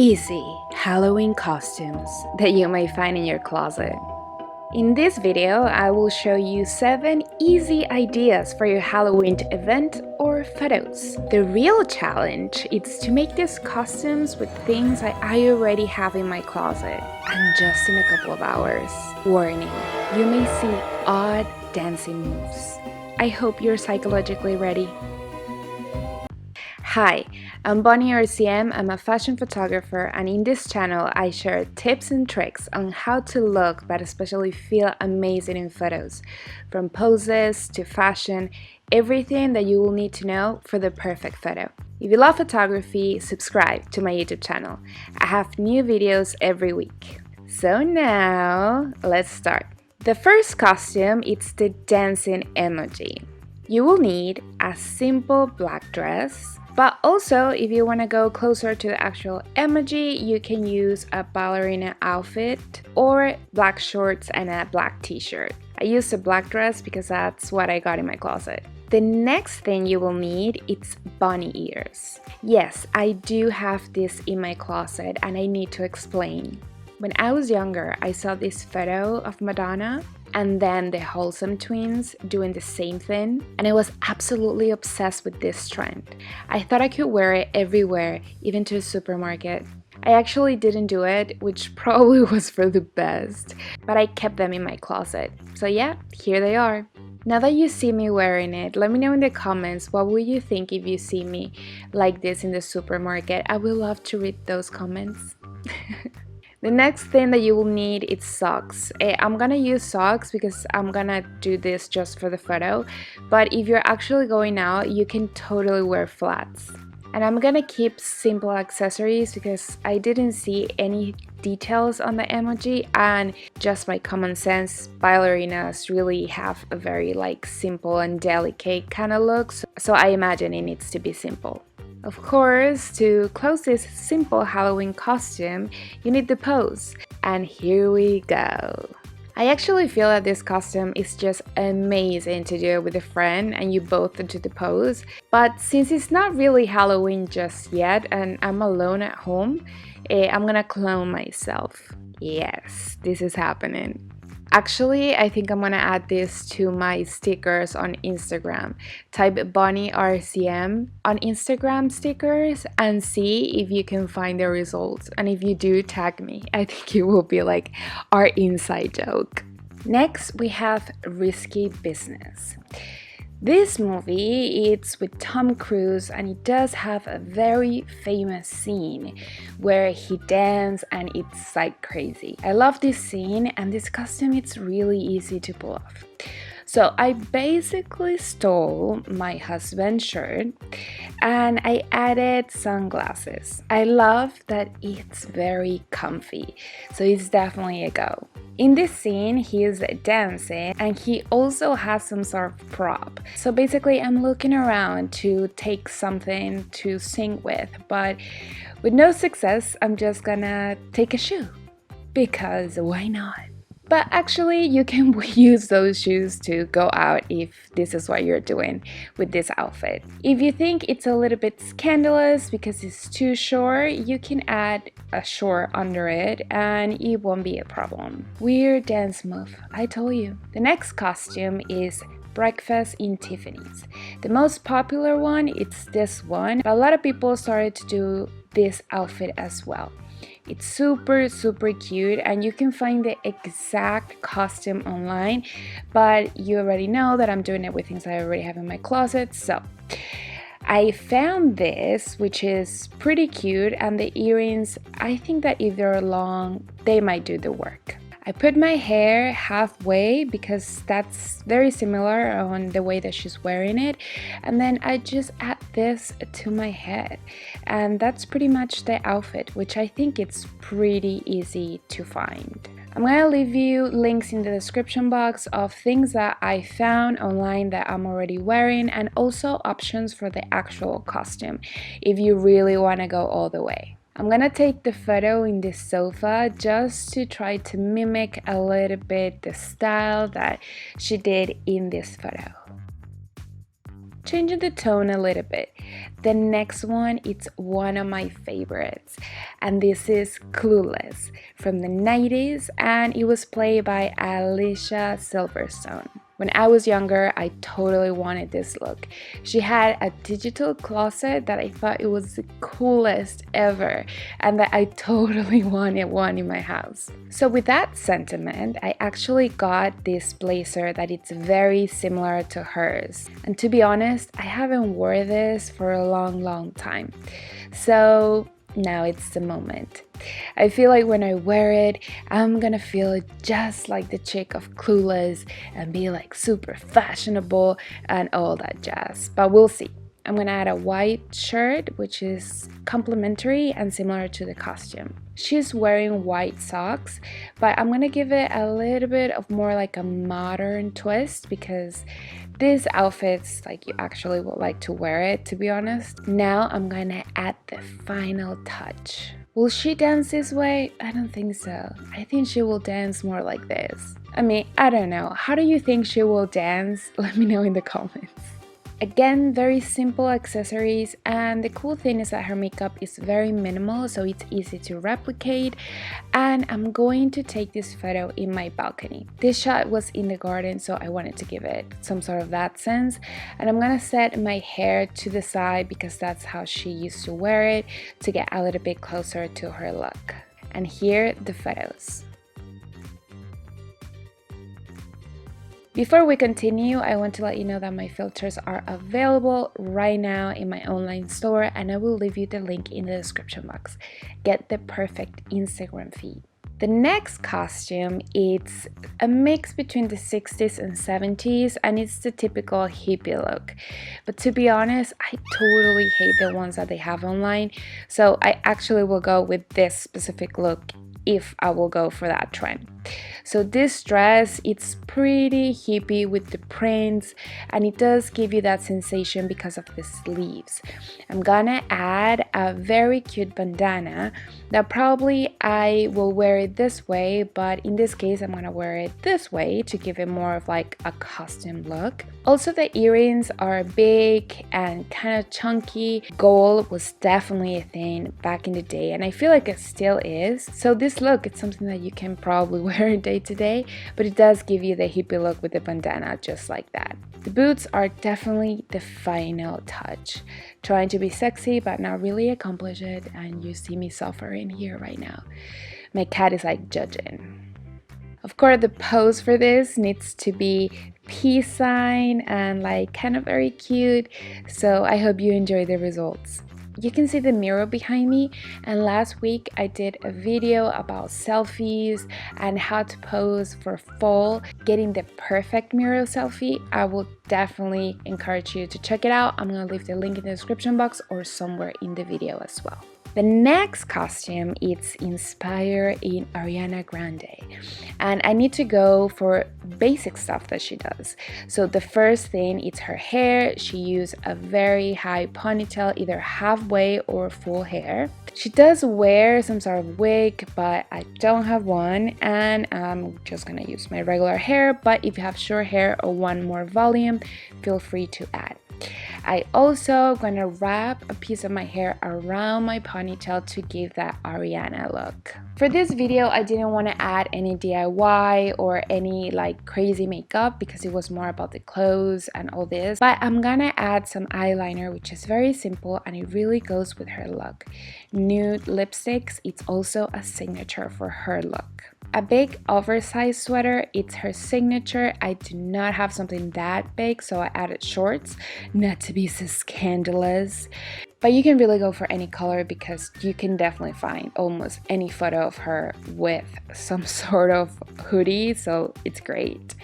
Easy Halloween costumes that you may find in your closet. In this video, I will show you 7 easy ideas for your Halloween event or photos. The real challenge is to make these costumes with things I already have in my closet, and just in a couple of hours. Warning, you may see odd dancing moves. I hope you're psychologically ready. Hi, I'm bonnierzmteam. I'm a fashion photographer, and in this channel I share tips and tricks on how to look but especially feel amazing in photos. From poses to fashion, everything that you will need to know for the perfect photo. If you love photography, subscribe to my YouTube channel. I have new videos every week. So now, let's start. The first costume is the dancing emoji. You will need a simple black dress, but also if you want to go closer to the actual emoji, you can use a ballerina outfit or black shorts and a black t-shirt. I used a black dress because that's what I got in my closet. The next thing you will need is bunny ears. Yes, I do have this in my closet and I need to explain. When I was younger, I saw this photo of Madonna and then the Wholesome twins doing the same thing, and I was absolutely obsessed with this trend. I thought I could wear it everywhere, even to a supermarket. I actually didn't do it, which probably was for the best, but I kept them in my closet. So yeah, here they are. Now that you see me wearing it, let me know in the comments what would you think if you see me like this in the supermarket. I would love to read those comments. The next thing that you will need is socks. I'm gonna use socks because I'm gonna do this just for the photo, but if you're actually going out, you can totally wear flats. And I'm gonna keep simple accessories because I didn't see any details on the emoji, and just my common sense, ballerinas really have a very simple and delicate kind of look, so I imagine it needs to be simple. Of course, to close this simple Halloween costume, you need the pose. And here we go. I actually feel that this costume is just amazing to do with a friend and you both do the pose. But since it's not really Halloween just yet and I'm alone at home, I'm gonna clone myself. Yes, this is happening. Actually, I think I'm gonna add this to my stickers on Instagram. Type bonnierzmteam on Instagram stickers and see if you can find the results. And if you do, tag me. I think it will be like our inside joke. Next, we have Risky Business. This movie, it's with Tom Cruise, and it does have a very famous scene where he dances and it's like crazy. I love this scene, and this costume, it's really easy to pull off. So I basically stole my husband's shirt and I added sunglasses. I love that it's very comfy, so it's definitely a go. In this scene, he is dancing and he also has some sort of prop. So basically, I'm looking around to take something to sing with, but with no success, I'm just gonna take a shoe. Because why not? But actually, you can use those shoes to go out if this is what you're doing with this outfit. If you think it's a little bit scandalous because it's too short, you can add a short under it and it won't be a problem. Weird dance move, I told you. The next costume is Breakfast in Tiffany's. The most popular one is this one, but a lot of people started to do this outfit as well. It's super cute and you can find the exact costume online, but you already know that I'm doing it with things I already have in my closet. So I found this, which is pretty cute, and the earrings, I think that if they're long, they might do the work. I put my hair halfway because that's very similar on the way that she's wearing it, and then I just add this to my head, and that's pretty much the outfit, which I think it's pretty easy to find. I'm gonna leave you links in the description box of things that I found online that I'm already wearing, and also options for the actual costume if you really want to go all the way. I'm gonna take the photo in this sofa just to try to mimic a little bit the style that she did in this photo. changing the tone a little bit. The next one, it's one of my favorites, and this is Clueless from the 90s, and it was played by Alicia Silverstone. When I was younger, I totally wanted this look. She had a digital closet that I thought it was the coolest ever, and that I totally wanted one in my house. So with that sentiment, I actually got this blazer that it's very similar to hers. And to be honest, I haven't worn this for a long time. So now it's the moment. I feel like when I wear it, I'm gonna feel just like the chick of Clueless and be like super fashionable and all that jazz. But we'll see. I'm gonna add a white shirt, which is complementary and similar to the costume. She's wearing white socks, but I'm gonna give it a little bit of more like a modern twist because these outfits, like, you actually would like to wear it, to be honest. Now I'm gonna add the final touch. Will she dance this way? I don't think so. I think she will dance more like this. I mean, I don't know. How do you think she will dance? Let me know in the comments. Again, very simple accessories, and the cool thing is that her makeup is very minimal, so it's easy to replicate. And I'm going to take this photo in my balcony. This shot was in the garden, so I wanted to give it some sort of that sense. And I'm gonna set my hair to the side because that's how she used to wear it, to get a little bit closer to her look. And here are the photos. Before we continue, I want to let you know that my filters are available right now in my online store, and I will leave you the link in the description box. Get the perfect Instagram feed. The next costume, it's a mix between the 60s and 70s, and it's the typical hippie look. But to be honest, I totally hate the ones that they have online, so I actually will go with this specific look if I will go for that trend. So this dress, it's pretty hippie with the prints, and it does give you that sensation because of the sleeves. I'm gonna add a very cute bandana that probably I will wear it this way, but in this case I'm gonna wear it this way to give it more of like a costume look. Also, the earrings are big and kind of chunky. Gold was definitely a thing back in the day, and I feel like it still is. So this look, it's something that you can probably wear day to day, but it does give you the hippie look with the bandana just like that. The boots are definitely the final touch. Trying to be sexy but not really accomplish it, and you see me suffering here right now. My cat is like judging. Of course, the pose for this needs to be peace sign and like kind of very cute, so I hope you enjoy the results. You can see the mirror behind me, and last week I did a video about selfies and how to pose for fall, getting the perfect mirror selfie. I will definitely encourage you to check it out. I'm gonna leave the link in the description box or somewhere in the video as well. The next costume, it's inspired in Ariana Grande, and I need to go for basic stuff that she does. So the first thing, it's her hair. She used a very high ponytail, either halfway or full hair. She does wear some sort of wig, but I don't have one, and I'm just gonna use my regular hair, but if you have short hair or want more volume, feel free to add. I also gonna wrap a piece of my hair around my ponytail to give that Ariana look. For this video, I didn't want to add any DIY or any like crazy makeup because it was more about the clothes and all this, but I'm gonna add some eyeliner, which is very simple and it really goes with her look. Nude lipsticks, it's also a signature for her look. A big oversized sweater, it's her signature. I do not have something that big, so I added shorts, not to be so scandalous. But you can really go for any color because you can definitely find almost any photo of her with some sort of hoodie, so it's great.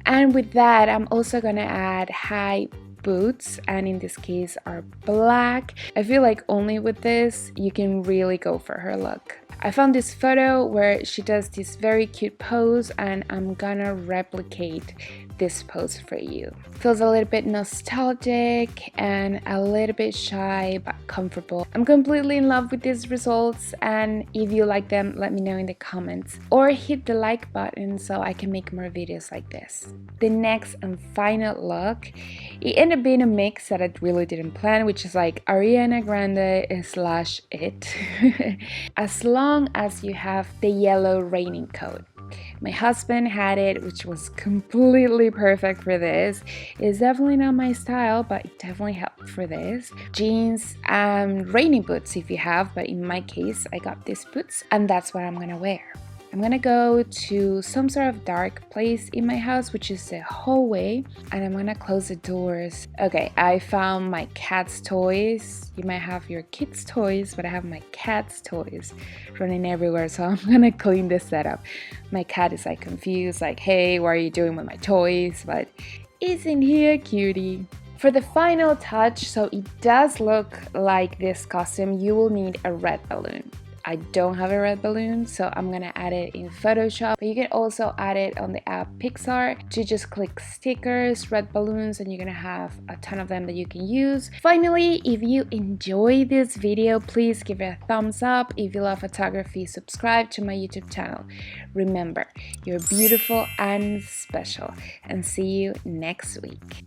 And with that, I'm also gonna add high boots, and in this case are black. I feel like only with this you can really go for her look. I found this photo where she does this very cute pose, and I'm gonna replicate this pose for you. Feels a little bit nostalgic and a little bit shy but comfortable. I'm completely in love with these results, and if you like them, let me know in the comments or hit the like button so I can make more videos like this. The next and final look, it ended up being a mix that I really didn't plan, which is like Ariana Grande slash it. As long as you have the yellow raining coat. My husband had it, which was completely perfect for this. It's definitely not my style, but it definitely helped for this. Jeans and raining boots if you have, but in my case, I got these boots, and that's what I'm gonna wear. I'm gonna go to some sort of dark place in my house, which is the hallway, and I'm gonna close the doors. Okay, I found my cat's toys. You might have your kids' toys, but I have my cat's toys running everywhere, so I'm gonna clean this setup. My cat is like confused, like, hey, what are you doing with my toys? But isn't he a cutie? For the final touch, so it does look like this costume, you will need a red balloon. I don't have a red balloon, so I'm gonna add it in Photoshop, but you can also add it on the app Pixar to just click stickers, red balloons, and you're gonna have a ton of them that you can use. Finally, if you enjoy this video, please give it a thumbs up. If you love photography, subscribe to my YouTube channel. Remember, you're beautiful and special, and see you next week.